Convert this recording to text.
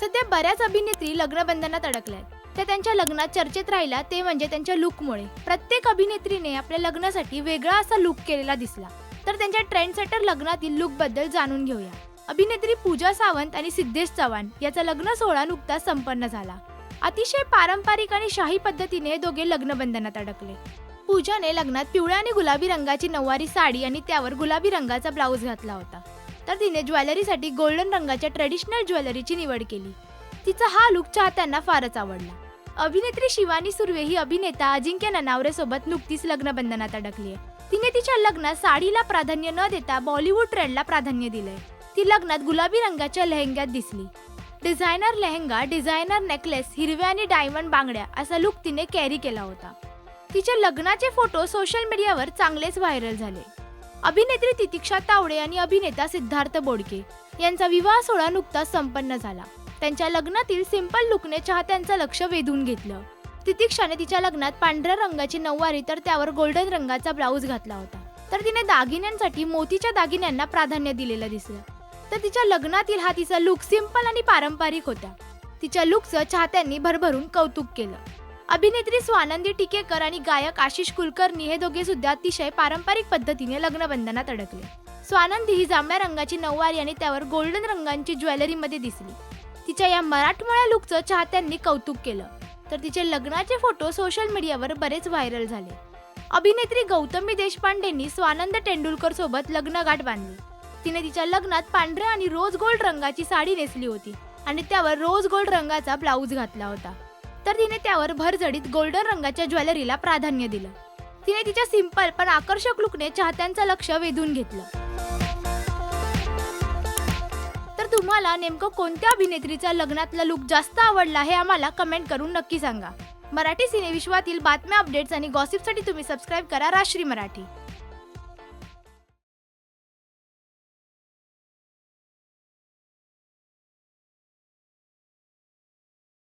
सध्या बऱ्याच अभिनेत्री लग्नबंधनात अडकल्यात. त्या त्यांच्या लग्नात चर्चेत राहिला ते म्हणजे त्यांच्या लुकमुळे. प्रत्येक अभिनेत्रीने आपल्या लग्नासाठी वेगळा असा लुक केलेला दिसला. तर त्यांच्या ट्रेंड सेटर लग्नातील लुक बद्दल जाणून घेऊया. अभिनेत्री पूजा सावंत आणि सिद्धेश चव्हाण याचा लग्न सोहळा नुकताच संपन्न झाला. अतिशय पारंपरिक आणि शाही पद्धतीने हे दोघे लग्नबंधनात अडकले. पूजाने लग्नात पिवळ्या आणि गुलाबी रंगाची नऊवारी साडी आणि त्यावर गुलाबी रंगाचा ब्लाऊज घातला होता. तर तिने ज्वेलरीसाठी गोल्डन रंगाच्या ट्रेडिशनल ज्वेलरीची निवड केली. तिचा हा लुक चाहत्यांना फारच आवडला. अभिनेत्री शिवानी सुर्वे ही अभिनेता अजिंक्य ननावरे सोबत नुकतीच लग्नबंधनात अडकली आहे. तिने तिच्या लग्नात साडीला प्राधान्य न देता बॉलिवूड ट्रेंडला प्राधान्य दिलंय. ती लग्नात गुलाबी रंगाच्या लेहंग्यात दिसली. डिझायनर लेहंगा, डिझायनर नेकलेस, हिरव्या आणि डायमंड बांगड्या असा लुक तिने कॅरी केला होता. तिचे लग्नाचे फोटो सोशल मीडियावर चांगलेच व्हायरल झाले. अभिनेत्री तितिक्षा तावडे आणि अभिनेता सिद्धार्थ बोडके यांचा विवाह सोहळा नुकताच संपन्न झाला. त्यांच्या लग्नातील सिंपल लुकने चाहत्यांचं लक्ष वेधून घेतलं. तितिक्षाने तिच्या लग्नात पांढऱ्या रंगाची नऊवारी तर त्यावर गोल्डन रंगाचा ब्लाऊज घातला होता. तर तिने दागिन्यांसाठी मोतीच्या दागिन्यांना प्राधान्य दिलेलं दिसलं. तर तिच्या लग्नातील हा तिचा लुक सिंपल आणि पारंपरिक होता. तिच्या लुकचं चाहत्यांनी भरभरून कौतुक केलं. अभिनेत्री स्वानंदी टिकेकर आणि गायक आशिष कुलकर्णी हे दोघे सुद्धा अतिशय पारंपरिक पद्धतीने लग्नबंधनात अडकले. स्वानंदी ही जांभळ्या रंगाची नऊवारी आणि त्यावर गोल्डन रंगाची ज्वेलरी मध्ये दिसली. तिच्या या मराठमोळ्या लुकचं चाहत्यांनी कौतुक केलं. तर तिचे लग्नाचे फोटो सोशल मीडियावर बरेच व्हायरल झाले. अभिनेत्री गौतमी देशपांडेंनी स्वानंद तेंडुलकर सोबत लग्नगाठ बांधली. तिने तिच्या लग्नात पांढऱ्या आणि रोज गोल्ड रंगाची साडी नेसली होती आणि त्यावर रोज गोल्ड रंगाचा ब्लाऊज घातला होता. तर तिने त्यावर भरजडीत गोल्डन रंगाच्या ज्वेलरीला प्राधान्य दिलं. तिने तिच्या सिंपल पण आकर्षक लुकने चाहत्यांचं लक्ष वेधून घेतलं. तर तुम्हाला नेमकं कोणत्या अभिनेत्रीचा लग्नातला लुक जास्त आवडला हे आम्हाला कमेंट करून नक्की सांगा. मराठी सिनेविश्वातील बातम्या, अपडेट्स आणि गॉसिपसाठी तुम्ही सबस्क्राईब करा राजश्री मराठी.